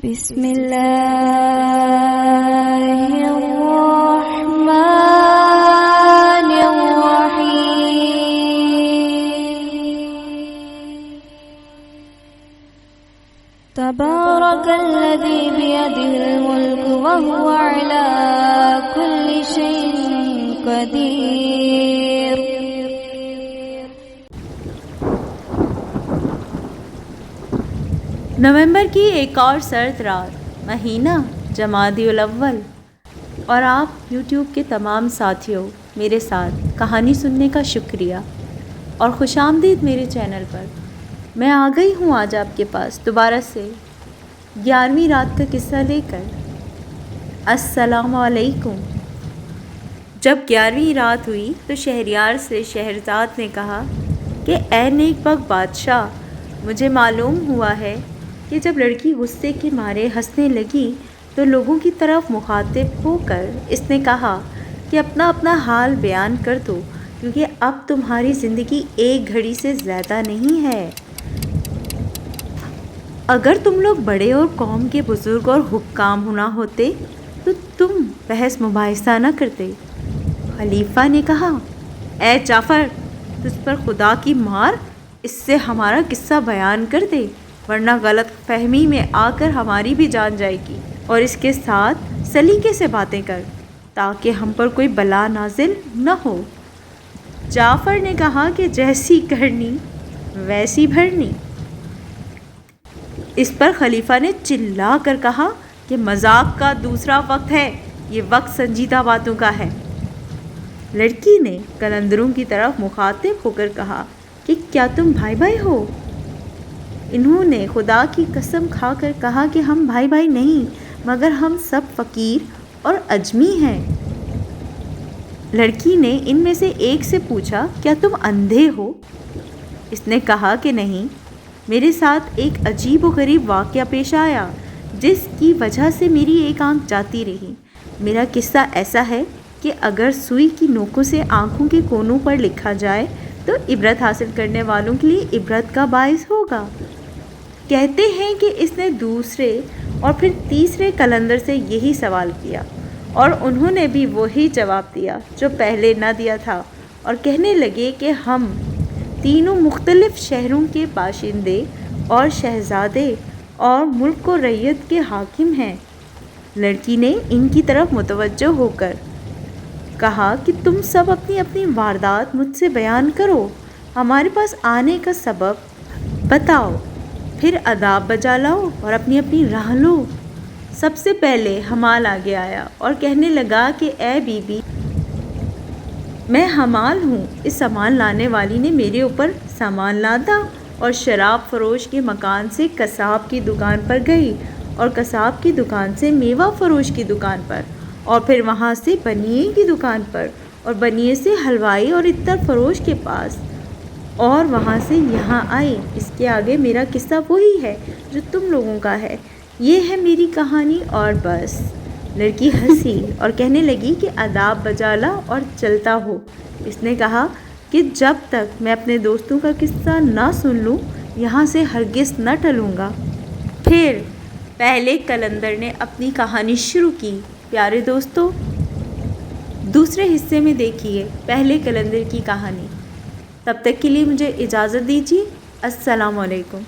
بسم اللہ الرحمن الرحیم تبارک الذی بیدہ الملک وہو علی کل شیء قدیر۔ نومبر کی ایک اور سرد رات، مہینہ جمادی الاول، اور آپ یوٹیوب کے تمام ساتھیوں میرے ساتھ کہانی سننے کا شکریہ اور خوش آمدید میرے چینل پر۔ میں آ گئی ہوں آج آپ کے پاس دوبارہ سے 11ویں رات کا قصہ لے کر۔ السلام علیکم۔ جب 11ویں رات ہوئی تو شہریار سے شہرزاد نے کہا کہ اے نیک بخت بادشاہ، مجھے معلوم ہوا ہے کہ جب لڑکی غصے کے مارے ہنسنے لگی تو لوگوں کی طرف مخاطب ہو کر اس نے کہا کہ اپنا اپنا حال بیان کر دو، کیونکہ اب تمہاری زندگی ایک گھڑی سے زیادہ نہیں ہے۔ اگر تم لوگ بڑے اور قوم کے بزرگ اور حکام نہ ہوتے تو تم بحث مباحثہ نہ کرتے۔ خلیفہ نے کہا، اے جعفر، تجھ پر خدا کی مار، اس سے ہمارا قصہ بیان کر دے، ورنہ غلط فہمی میں آ کر ہماری بھی جان جائے گی، اور اس کے ساتھ سلیقے سے باتیں کر تاکہ ہم پر کوئی بلا نازل نہ ہو۔ جعفر نے کہا کہ جیسی کرنی ویسی بھرنی۔ اس پر خلیفہ نے چلا کر کہا کہ مذاق کا دوسرا وقت ہے، یہ وقت سنجیدہ باتوں کا ہے۔ لڑکی نے قلندروں کی طرف مخاطب ہو کر کہا کہ کیا تم بھائی بھائی ہو؟ انہوں نے خدا کی قسم کھا کر کہا کہ ہم بھائی بھائی نہیں، مگر ہم سب فقیر اور عجمی ہیں۔ لڑکی نے ان میں سے ایک سے پوچھا، کیا تم اندھے ہو؟ اس نے کہا کہ نہیں، میرے ساتھ ایک عجیب و غریب واقعہ پیش آیا جس کی وجہ سے میری ایک آنکھ جاتی رہی۔ میرا قصہ ایسا ہے کہ اگر سوئی کی نوکوں سے آنکھوں کے کونوں پر لکھا جائے تو عبرت حاصل کرنے والوں کے لیے عبرت کا باعث ہوگا۔ کہتے ہیں کہ اس نے دوسرے اور پھر تیسرے قلندر سے یہی سوال کیا، اور انہوں نے بھی وہی جواب دیا جو پہلے نہ دیا تھا، اور کہنے لگے کہ ہم تینوں مختلف شہروں کے باشندے اور شہزادے اور ملک و رعیت کے حاکم ہیں۔ لڑکی نے ان کی طرف متوجہ ہو کر کہا کہ تم سب اپنی اپنی واردات مجھ سے بیان کرو، ہمارے پاس آنے کا سبب بتاؤ، پھر آداب بجا لاؤ اور اپنی اپنی راہ لو۔ سب سے پہلے حمال آگے آیا اور کہنے لگا کہ اے بی بی، میں حمال ہوں، اس سامان لانے والی نے میرے اوپر سامان لادا اور شراب فروش کے مکان سے قصاب کی دکان پر گئی، اور قصاب کی دکان سے میوہ فروش کی دکان پر، اور پھر وہاں سے بنیے کی دکان پر، اور بنیے سے حلوائی اور عطر فروش کے پاس، اور وہاں سے یہاں آئی۔ اس کے آگے میرا قصہ وہی ہے جو تم لوگوں کا ہے، یہ ہے میری کہانی اور بس۔ لڑکی ہنسی اور کہنے لگی کہ آداب بجا لا اور چلتا ہو۔ اس نے کہا کہ جب تک میں اپنے دوستوں کا قصہ نہ سن لوں یہاں سے ہرگز نہ ٹلوں گا۔ پھر پہلے قلندر نے اپنی کہانی شروع کی۔ پیارے دوستو، دوسرے حصے میں دیکھیے پہلے قلندر کی کہانی۔ تب تک کے لیے مجھے اجازت دیجیے۔ السلام علیکم۔